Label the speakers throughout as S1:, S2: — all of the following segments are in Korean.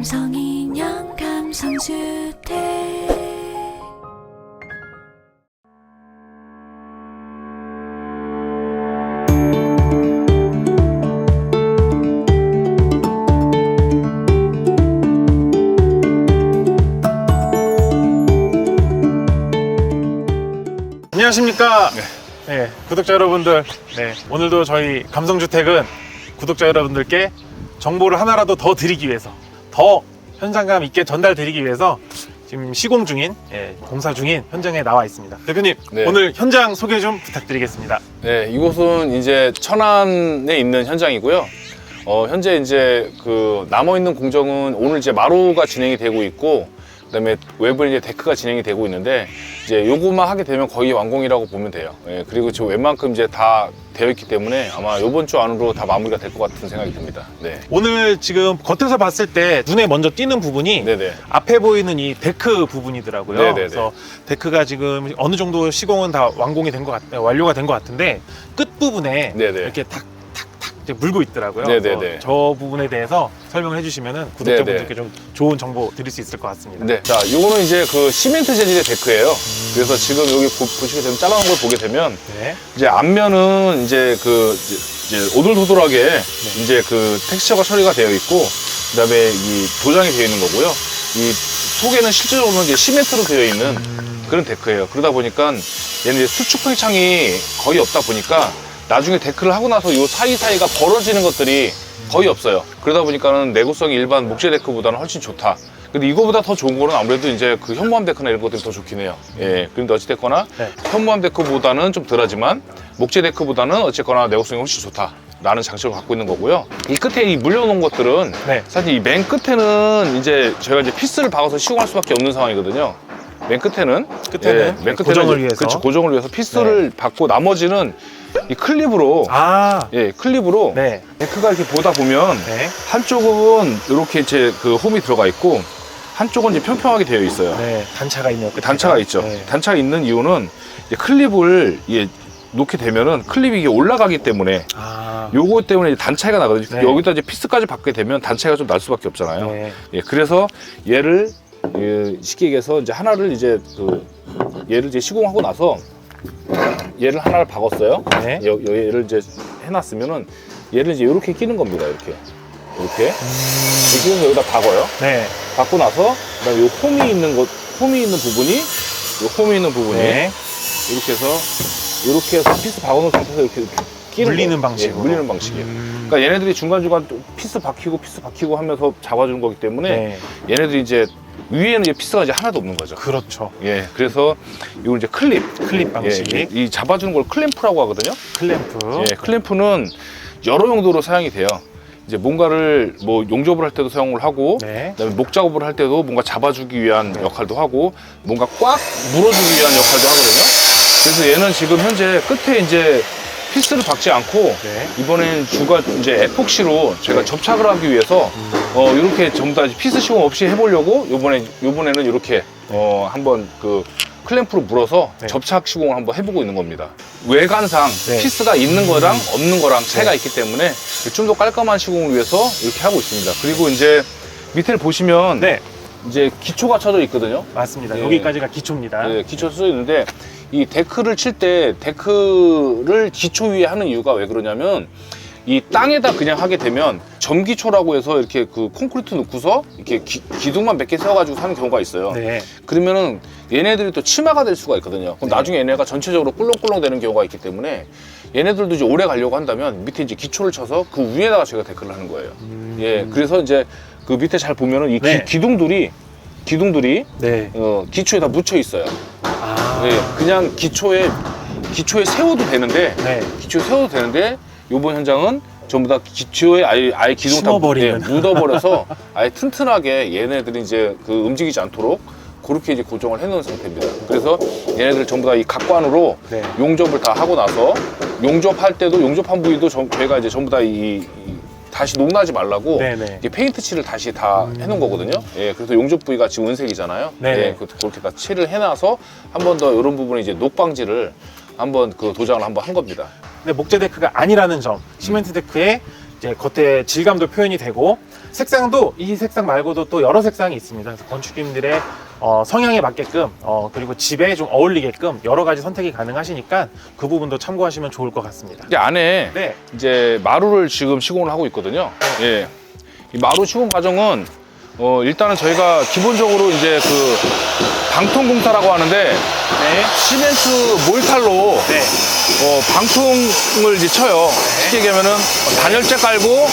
S1: 감성인형 감성주택.
S2: 안녕하십니까. 네, 구독자 여러분들. 네, 오늘도 저희 감성주택은 구독자 여러분들께 정보를 하나라도 더 드리기 위해서, 더 현장감 있게 전달드리기 위해서 지금 시공 중인, 공사 중인 현장에 나와 있습니다. 대표님,
S3: 네.
S2: 오늘 현장 소개 좀 부탁드리겠습니다.
S3: 네, 이곳은 이제 천안에 있는 현장이고요. 현재 이제 그 남아있는 공정은 오늘 이제 마루가 진행이 되고 있고, 그다음에 외부에 이제 데크가 진행이 되고 있는데, 이제 요것만 하게 되면 거의 완공이라고 보면 돼요. 그리고 지금 웬만큼 이제 다 되어 있기 때문에 아마 이번 주 안으로 다 마무리가 될 것 같은 생각이 듭니다. 네.
S2: 오늘 지금 겉에서 봤을 때 눈에 먼저 띄는 부분이
S3: 네네.
S2: 앞에 보이는 이 데크 부분이더라고요.
S3: 네네네.
S2: 그래서 데크가 지금 어느 정도 시공은 다 완공이 된 것 완료가 된 것 같은데, 끝 부분에
S3: 네네.
S2: 이렇게 탁탁탁 이제 물고 있더라고요.
S3: 네네네.
S2: 그래서 저 부분에 대해서 설명을 해주시면은 구독자분들께
S3: 네네.
S2: 좀 좋은 정보 드릴 수 있을 것 같습니다.
S3: 네. 자, 요거는 이제 그 시멘트 재질의 데크예요. 그래서 지금 여기 보시게 되면 잘라놓은 걸 보게 되면
S2: 네.
S3: 이제 앞면은 이제 그 이제 오돌도돌하게 이제 그 텍스처가 처리가 되어 있고, 그다음에 이 도장이 되어 있는 거고요. 이 속에는 실제로는 이제 시멘트로 되어 있는 그런 데크예요. 그러다 보니까 얘는 이제 수축 팽창이 거의 없다 보니까 나중에 데크를 하고 나서 이 사이사이가 벌어지는 것들이 거의 없어요. 그러다 보니까는 내구성이 일반 목재 데크보다는 훨씬 좋다. 근데 이거보다 더 좋은 거는 아무래도 이제 그 현무암 데크나 이런 것들이 더 좋긴 해요. 그런데 어찌됐거나
S2: 네.
S3: 현무암 데크보다는 좀 덜하지만 목재 데크보다는 어쨌거나 내구성이 훨씬 좋다 라는 장점을 갖고 있는 거고요. 이 끝에 이 물려놓은 것들은
S2: 네.
S3: 사실 이 맨 끝에는 이제 저희가 이제 피스를 박아서 시공할 수밖에 없는 상황이거든요. 맨 끝에는 맨 끝에는
S2: 고정을 위해서.
S3: 그렇죠, 고정을 위해서 피스를 받고 나머지는 이 클립으로 클립으로
S2: 네.
S3: 데크가 이렇게 보다 보면
S2: 네.
S3: 한쪽은 이렇게 이제 그 홈이 들어가 있고, 한쪽은 이제 평평하게 되어 있어요.
S2: 네. 단차가 있네요. 끝에가.
S3: 단차가 있죠.
S2: 네.
S3: 단차가 있는 이유는 이제 클립을 놓게 되면은 클립이 이게 올라가기 때문에, 요거 때문에 이제 단차가 나거든요.
S2: 네.
S3: 여기다 이제 피스까지 받게 되면 단차가 좀 날 수밖에 없잖아요.
S2: 네.
S3: 그래서 얘를 쉽게 얘기해서 이제 하나를 이제 얘를 이제 시공하고 나서 얘를 하나를 박았어요.
S2: 네.
S3: 얘를 이제 해놨으면은 얘를 이제 이렇게 끼는 겁니다. 이렇게 끼는 거 여기다 박아요.
S2: 네.
S3: 박고 나서 그다음에 요 홈이 있는 부분이
S2: 네.
S3: 이렇게 해서 피스 박아놓은 상태에서 이렇게 끼는
S2: 물리는
S3: 거예요.
S2: 방식으로.
S3: 물리는 방식이에요. 그러니까 얘네들이 중간중간 피스 박히고 하면서 잡아주는 거기 때문에
S2: 네.
S3: 얘네들이 이제 위에는 이제 피스가 이제 하나도 없는 거죠.
S2: 그렇죠.
S3: 그래서 이걸 이제 클립
S2: 방식.
S3: 이 잡아주는 걸 클램프라고 하거든요.
S2: 클램프.
S3: 클램프는 여러 용도로 사용이 돼요. 이제 뭔가를 뭐 용접을 할 때도 사용을 하고,
S2: 네.
S3: 그다음에 목 작업을 할 때도 뭔가 잡아주기 위한 역할도 하고, 뭔가 꽉 물어주기 위한 역할도 하거든요. 그래서 얘는 지금 현재 끝에 이제 피스를 박지 않고,
S2: 네.
S3: 이번엔 주가 이제 에폭시로 제가 접착을 하기 위해서 이렇게 전부 다 피스 시공 없이 해보려고 요번에는 이렇게 한번 그 클램프로 물어서
S2: 네.
S3: 접착 시공을 한번 해보고 있는 겁니다. 외관상
S2: 네.
S3: 피스가 있는 거랑 없는 거랑 차이가 있기 때문에 좀 더 깔끔한 시공을 위해서 이렇게 하고 있습니다. 그리고 이제 밑에를 보시면
S2: 네.
S3: 이제 기초가 쳐져 있거든요.
S2: 맞습니다.
S3: 예.
S2: 여기까지가 기초입니다.
S3: 기초 써져 있는데, 이 데크를 칠 때 데크를 기초 위에 하는 이유가 왜 그러냐면, 이 땅에다 그냥 하게 되면 점기초라고 해서 이렇게 그 콘크리트 넣고서 이렇게 기둥만 몇 개 세워가지고 사는 경우가 있어요.
S2: 네.
S3: 그러면은 얘네들이 또 치마가 될 수가 있거든요. 그럼 나중에 얘네가 전체적으로 꿀렁꿀렁 되는 경우가 있기 때문에, 얘네들도 이제 오래 가려고 한다면 밑에 이제 기초를 쳐서 그 위에다가 저희가 데크를 하는 거예요. 그래서 이제 그 밑에 잘 보면은 이
S2: 네.
S3: 기둥들이
S2: 네.
S3: 기초에 다 묻혀 있어요.
S2: 아.
S3: 그냥 기초에 세워도 되는데,
S2: 네.
S3: 요번 현장은 전부 다 기초에 아예 기둥 다
S2: 심어버리는.
S3: 묻어버려서 아예 튼튼하게 얘네들이 이제 그 움직이지 않도록 그렇게 이제 고정을 해놓은 상태입니다. 그래서 얘네들 전부 다 이 각관으로
S2: 네.
S3: 용접을 다 하고 나서, 용접할 때도 용접한 부위도 저희가 이제 전부 다 다시 녹나지 말라고
S2: 네네.
S3: 이게 페인트 칠을 다시 다 해놓은 거거든요. 그래서 용접 부위가 지금 은색이잖아요.
S2: 네네.
S3: 그렇게 다 칠을 해놔서 한 번 더 이런 부분에 이제 녹 방지를 한번 그 도장을 한번 한 겁니다.
S2: 근데 목재 데크가 아니라는 점, 시멘트 데크에 이제 겉에 질감도 표현이 되고 색상도 이 색상 말고도 또 여러 색상이 있습니다. 그래서 건축님들의 성향에 맞게끔 그리고 집에 좀 어울리게끔 여러 가지 선택이 가능하시니까 그 부분도 참고하시면 좋을 것 같습니다.
S3: 이제 안에
S2: 네.
S3: 이제 마루를 지금 시공을 하고 있거든요. 예. 이 마루 시공 과정은 일단은 저희가 기본적으로 이제 그 방통공사라고 하는데
S2: 네.
S3: 시멘트 몰탈로
S2: 네.
S3: 방통을 이제 쳐요. 쉽게 얘기하면은 단열재 깔고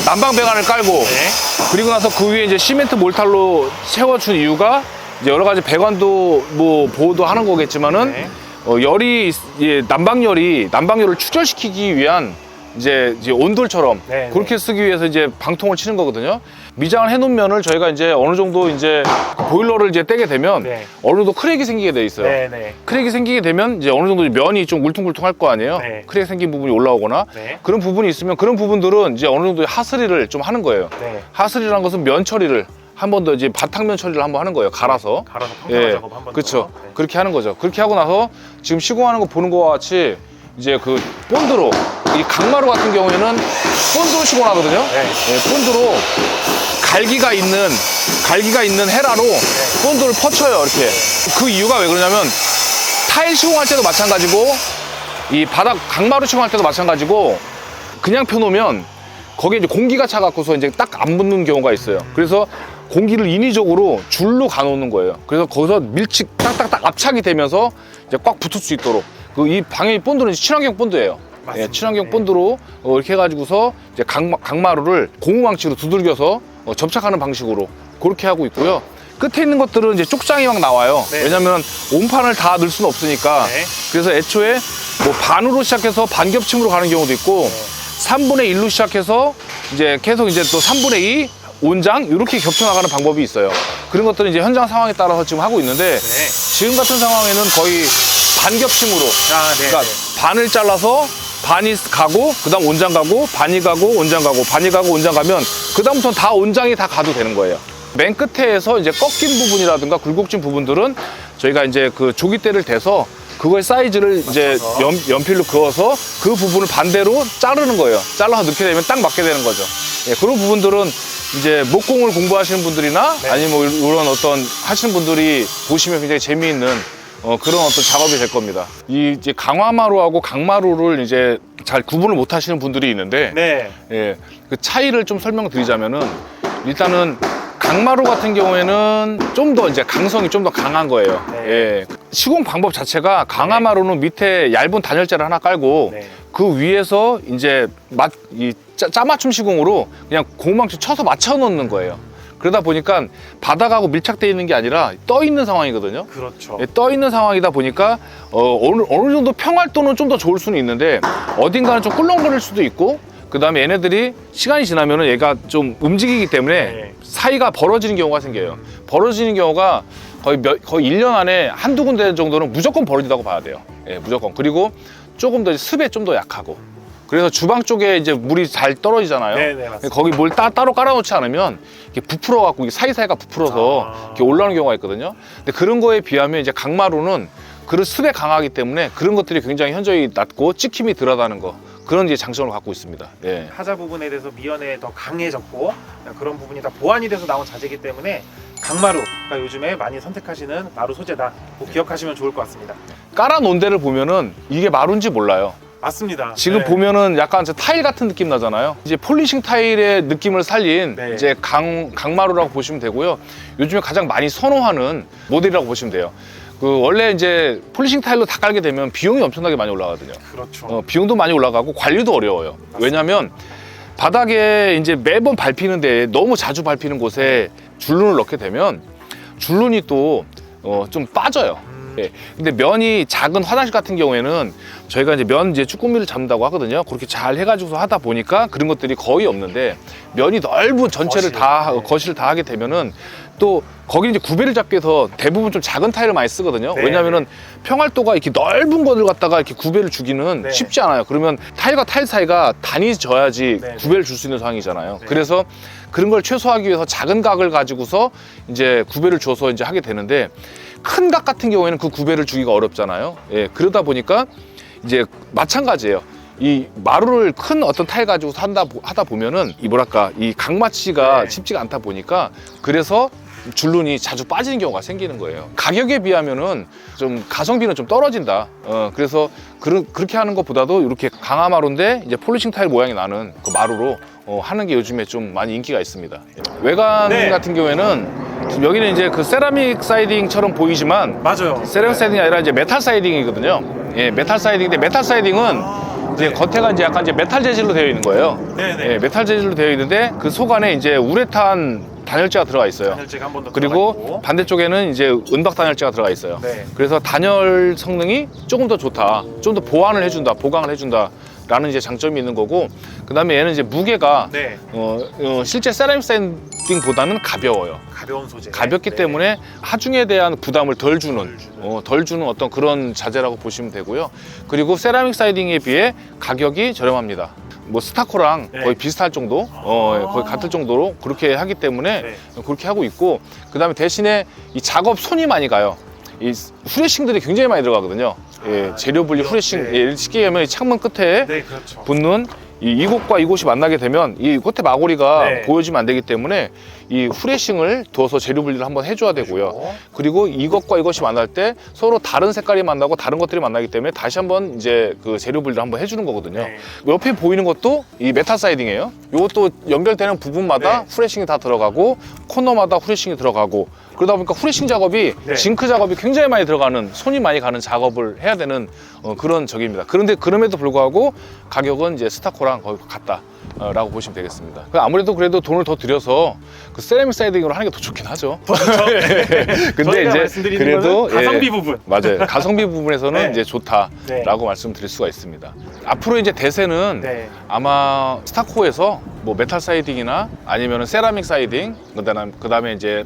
S3: 난방배관을 깔고
S2: 네.
S3: 그리고 나서 그 위에 이제 시멘트 몰탈로 채워준 이유가 이제 여러 가지 배관도 뭐 보호도 하는 거겠지만은
S2: 네.
S3: 난방열을 축절시키기 위한 이제 온돌처럼
S2: 네,
S3: 그렇게 쓰기 위해서 이제 방통을 치는 거거든요. 미장을 해놓은 면을 저희가 이제 어느 정도 이제 보일러를 이제 떼게 되면
S2: 네.
S3: 어느 정도 크랙이 생기게 돼 있어요.
S2: 네. 네.
S3: 크랙이 생기게 되면 이제 어느 정도 면이 좀 울퉁불퉁할 거 아니에요.
S2: 네.
S3: 크랙 생긴 부분이 올라오거나
S2: 네.
S3: 그런 부분이 있으면 그런 부분들은 이제 어느 정도 하스리를 좀 하는 거예요.
S2: 네.
S3: 하스리라는 것은 면 처리를 한 번 더 이제 바탕면 처리를 한번 하는 거예요. 갈아서.
S2: 갈아서 평평화 작업 한 번 더.
S3: 그렇죠.
S2: 네.
S3: 그렇게 하는 거죠. 그렇게 하고 나서 지금 시공하는 거 보는 거와 같이 이제 그 본드로 이 강마루 같은 경우에는 본드로 시공하거든요.
S2: 네.
S3: 본드로 갈기가 있는 헤라로 본드를 퍼쳐요. 이렇게. 그 이유가 왜 그러냐면 타일 시공할 때도 마찬가지고 이 바닥 강마루 시공할 때도 마찬가지고 그냥 펴놓으면 거기에 이제 공기가 차갖고서 이제 딱 안 붙는 경우가 있어요. 그래서 공기를 인위적으로 줄로 가놓는 거예요. 그래서 거기서 밀착 딱딱딱 압착이 되면서 이제 꽉 붙을 수 있도록 그 이 방의 본드는 친환경 본드예요.
S2: 맞습니다.
S3: 친환경
S2: 네.
S3: 본드로 이렇게 해가지고서 이제 강마루를 고무망치로 두들겨서 접착하는 방식으로 그렇게 하고 있고요. 끝에 있는 것들은 이제 쪽장이 막 나와요.
S2: 네.
S3: 왜냐면 온판을 다 넣을 수는 없으니까.
S2: 네.
S3: 그래서 애초에 뭐 반으로 시작해서 반겹침으로 가는 경우도 있고 3분의 1로 시작해서 이제 계속 이제 또 3분의 2 온장 이렇게 겹쳐 나가는 방법이 있어요. 그런 것들은 이제 현장 상황에 따라서 지금 하고 있는데
S2: 네.
S3: 지금 같은 상황에는 거의 반겹침으로
S2: 네.
S3: 그러니까 반을 잘라서 반이 가고 그다음 온장 가고 반이 가고 온장 가고 반이 가고 온장 가면 그다음부터는 다 온장이 다 가도 되는 거예요. 맨 끝에서 이제 꺾인 부분이라든가 굴곡진 부분들은 저희가 이제 그 조기대를 대서 그거의 사이즈를 이제 연필로 그어서 그 부분을 반대로 자르는 거예요. 잘라서 넣게 되면 딱 맞게 되는 거죠. 예, 그런 부분들은 이제 목공을 공부하시는 분들이나
S2: 네.
S3: 아니면 뭐 이런 어떤 하시는 분들이 보시면 굉장히 재미있는 그런 어떤 작업이 될 겁니다. 이 이제 강화마루하고 강마루를 이제 잘 구분을 못 하시는 분들이 있는데
S2: 네.
S3: 예, 그 차이를 좀 설명드리자면은 일단은 강마루 같은 경우에는 좀 더 이제 강성이 좀 더 강한 거예요.
S2: 네.
S3: 예. 시공 방법 자체가 강화마루는 밑에 얇은 단열재를 하나 깔고
S2: 네.
S3: 그 위에서 이제 짜맞춤 시공으로 그냥 고무망치 쳐서 맞춰 놓는 거예요. 그러다 보니까 바닥하고 밀착되어 있는 게 아니라 떠 있는 상황이거든요.
S2: 그렇죠.
S3: 예, 떠 있는 상황이다 보니까 어느 정도 평활도는 좀 더 좋을 수는 있는데 어딘가는 좀 꿀렁거릴 수도 있고 그 다음에 얘네들이 시간이 지나면은 얘가 좀 움직이기 때문에
S2: 네.
S3: 사이가 벌어지는 경우가 생겨요. 벌어지는 경우가 거의 1년 안에 한두 군데 정도는 무조건 벌어진다고 봐야 돼요. 예, 무조건. 그리고 조금 더 습에 좀 더 약하고. 그래서 주방 쪽에 이제 물이 잘 떨어지잖아요.
S2: 네, 맞습니다.
S3: 거기 뭘 따로 깔아놓지 않으면 이게 부풀어갖고 사이사이가 부풀어서 이렇게 올라오는 경우가 있거든요. 근데 그런 거에 비하면 이제 강마루는 그런 습에 강하기 때문에 그런 것들이 굉장히 현저히 낮고 찍힘이 덜하다는 거. 그런 이제 장점을 갖고 있습니다. 예.
S2: 하자 부분에 대해서 미연에 더 강해졌고 그런 부분이 다 보완이 돼서 나온 자재이기 때문에 강마루가 요즘에 많이 선택하시는 마루 소재다. 꼭 기억하시면 좋을 것 같습니다.
S3: 깔아놓은 데를 보면은 이게 마루인지 몰라요.
S2: 맞습니다.
S3: 지금
S2: 네.
S3: 보면은 약간 타일 같은 느낌 나잖아요. 이제 폴리싱 타일의 느낌을 살린
S2: 네.
S3: 이제 강마루라고 보시면 되고요. 요즘에 가장 많이 선호하는 모델이라고 보시면 돼요. 그 원래 이제 폴리싱 타일로 다 깔게 되면 비용이 엄청나게 많이 올라가거든요.
S2: 그렇죠.
S3: 비용도 많이 올라가고 관리도 어려워요. 왜냐하면 바닥에 이제 매번 밟히는데 너무 자주 밟히는 곳에 줄눈을 넣게 되면 줄눈이 또 좀 빠져요. 예. 근데 면이 작은 화장실 같은 경우에는 저희가 이제 면 이제 쭈꾸미를 잡는다고 하거든요. 그렇게 잘 해가지고서 하다 보니까 그런 것들이 거의 없는데 면이 넓은 전체를 거실을 다 하게 되면은 또 거기 이제 구배를 잡기 위해서 대부분 좀 작은 타일을 많이 쓰거든요.
S2: 네.
S3: 왜냐면은 평활도가 이렇게 넓은 것을 갖다가 이렇게 구배를 주기는
S2: 네.
S3: 쉽지 않아요. 그러면 타일과 타일 사이가 단위져야지
S2: 네.
S3: 구배를 줄 수 있는 상황이잖아요.
S2: 네.
S3: 그래서 그런 걸 최소화하기 위해서 작은 각을 가지고서 이제 구배를 줘서 이제 하게 되는데 큰 각 같은 경우에는 그 구배를 주기가 어렵잖아요. 예, 그러다 보니까 이제 마찬가지예요. 이 마루를 큰 어떤 타일 가지고 하다 보면은 이 뭐랄까 이 각마치가
S2: 네.
S3: 쉽지가 않다 보니까 그래서 줄눈이 자주 빠지는 경우가 생기는 거예요. 가격에 비하면은 좀 가성비는 좀 떨어진다. 그래서 그렇게 하는 것보다도 이렇게 강화 마루인데 이제 폴리싱 타일 모양이 나는 그 마루로 하는 게 요즘에 좀 많이 인기가 있습니다. 외관
S2: 네.
S3: 같은 경우에는 지금 여기는 이제 그 세라믹 사이딩처럼 보이지만
S2: 맞아요.
S3: 세라믹 사이딩이 아니라 이제 메탈 사이딩이거든요. 예, 메탈 사이딩인데 메탈 사이딩은 이제 겉에가 이제 약간 이제 메탈 재질로 되어 있는 거예요.
S2: 네네.
S3: 예, 메탈 재질로 되어 있는데 그 속 안에 이제 우레탄 단열재가 들어가 있어요.
S2: 단열재가 한 번 더
S3: 그리고 반대쪽에는 이제 은박 단열재가 들어가 있어요.
S2: 네.
S3: 그래서 단열 성능이 조금 더 좋다, 좀 더 보완을 해준다, 보강을 해준다. 라는 이제 장점이 있는 거고, 그 다음에 얘는 이제 무게가
S2: 네.
S3: 실제 세라믹 사이딩보다는 가벼워요.
S2: 가벼운 소재.
S3: 가볍기
S2: 네.
S3: 때문에 하중에 대한 부담을 덜 주는 어떤 그런 자재라고 보시면 되고요. 그리고 세라믹 사이딩에 비해 가격이 저렴합니다. 뭐 스타코랑
S2: 네.
S3: 거의 비슷할 정도, 거의 같을 정도로 그렇게 하기 때문에
S2: 네.
S3: 그렇게 하고 있고, 그 다음에 대신에 이 작업 손이 많이 가요. 이 후레싱들이 굉장히 많이 들어가거든요. 예, 재료 분리 후레싱,
S2: 네.
S3: 예, 쉽게 하면 이 창문 끝에
S2: 네, 그렇죠.
S3: 붙는 이곳과 이곳이 만나게 되면 이 끝에 마고리가
S2: 네.
S3: 보여지면 안 되기 때문에 이 후레싱을 둬서 재료 분리를 한번 해줘야 되고요. 그리고 이것과 이것이 만날 때 서로 다른 색깔이 만나고 다른 것들이 만나기 때문에 다시 한번 이제 그 재료 분리를 한번 해주는 거거든요.
S2: 네.
S3: 옆에 보이는 것도 이 메탈 사이딩이에요. 이것도 연결되는 부분마다
S2: 네.
S3: 후레싱이 다 들어가고 코너마다 후레싱이 들어가고, 그러다 보니까 후레싱 작업이
S2: 네.
S3: 징크 작업이 굉장히 많이 들어가는, 손이 많이 가는 작업을 해야 되는 그런 적입니다. 그런데 그럼에도 불구하고 가격은 이제 스타코랑 거의 같다. 라고 보시면 되겠습니다. 아무래도 그래도 돈을 더 들여서 그 세라믹 사이딩으로 하는 게 더 좋긴 하죠.
S2: 그렇죠.
S3: 근데
S2: 저희가
S3: 이제
S2: 말씀드리는
S3: 그래도
S2: 거는 가성비
S3: 예,
S2: 부분.
S3: 맞아요. 가성비 부분에서는
S2: 네.
S3: 이제 좋다라고
S2: 네.
S3: 말씀드릴 수가 있습니다. 앞으로 이제 대세는
S2: 네.
S3: 아마 스타코에서 뭐 메탈 사이딩이나 아니면 세라믹 사이딩, 그다음에 이제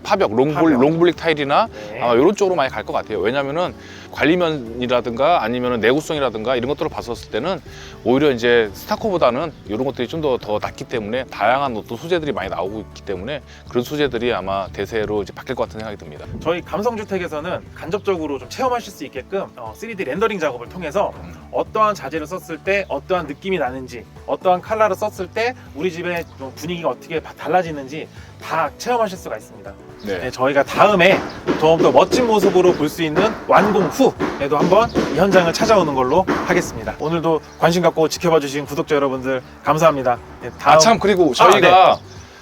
S3: 파벽, 롱블릭 타일이나
S2: 네.
S3: 아마 이런 쪽으로 많이 갈 것 같아요. 왜냐면은 관리면이라든가 아니면 내구성이라든가 이런 것들을 봤었을 때는 오히려 이제 스타코보다는 이런 것들이 좀 더 낫기 때문에 다양한 또 소재들이 많이 나오고 있기 때문에 그런 소재들이 아마 대세로 이제 바뀔 것 같은 생각이 듭니다.
S2: 저희 감성주택에서는 간접적으로 좀 체험하실 수 있게끔 3D 렌더링 작업을 통해서 어떠한 자재를 썼을 때 어떠한 느낌이 나는지, 어떠한 컬러를 썼을 때 우리 집의 좀 분위기가 어떻게 달라지는지 다 체험하실 수가 있습니다. 네, 저희가 다음에 더욱더 멋진 모습으로 볼 수 있는 완공 후에도 한번 이 현장을 찾아오는 걸로 하겠습니다. 오늘도 관심 갖고 지켜봐 주신 구독자 여러분들 감사합니다. 네, 다음...
S3: 참 그리고 저희가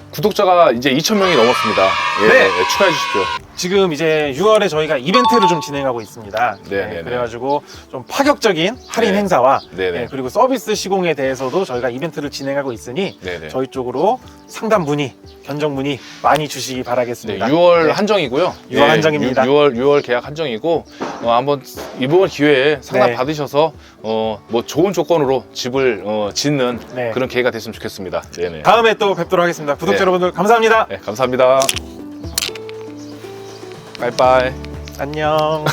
S3: 구독자가 이제 2,000명이 넘었습니다. 예,
S2: 네.
S3: 예, 축하해 주십시오.
S2: 지금 이제 6월에 저희가 이벤트를 좀 진행하고 있습니다.
S3: 네네네.
S2: 그래가지고 좀 파격적인 할인
S3: 네.
S2: 행사와
S3: 네네.
S2: 그리고 서비스 시공에 대해서도 저희가 이벤트를 진행하고 있으니
S3: 네네.
S2: 저희 쪽으로 상담 문의, 견적 문의 많이 주시기
S3: 네,
S2: 바라겠습니다.
S3: 6월
S2: 네.
S3: 한정이고요.
S2: 6월 한정입니다.
S3: 6월 계약 한정이고 한번 이번 기회에 상담
S2: 네.
S3: 받으셔서 뭐 좋은 조건으로 집을 짓는
S2: 네.
S3: 그런 기회가 됐으면 좋겠습니다. 네네.
S2: 다음에 또 뵙도록 하겠습니다. 구독자
S3: 네.
S2: 여러분들 감사합니다.
S3: 네, 감사합니다. 빠이빠이.
S2: 안녕.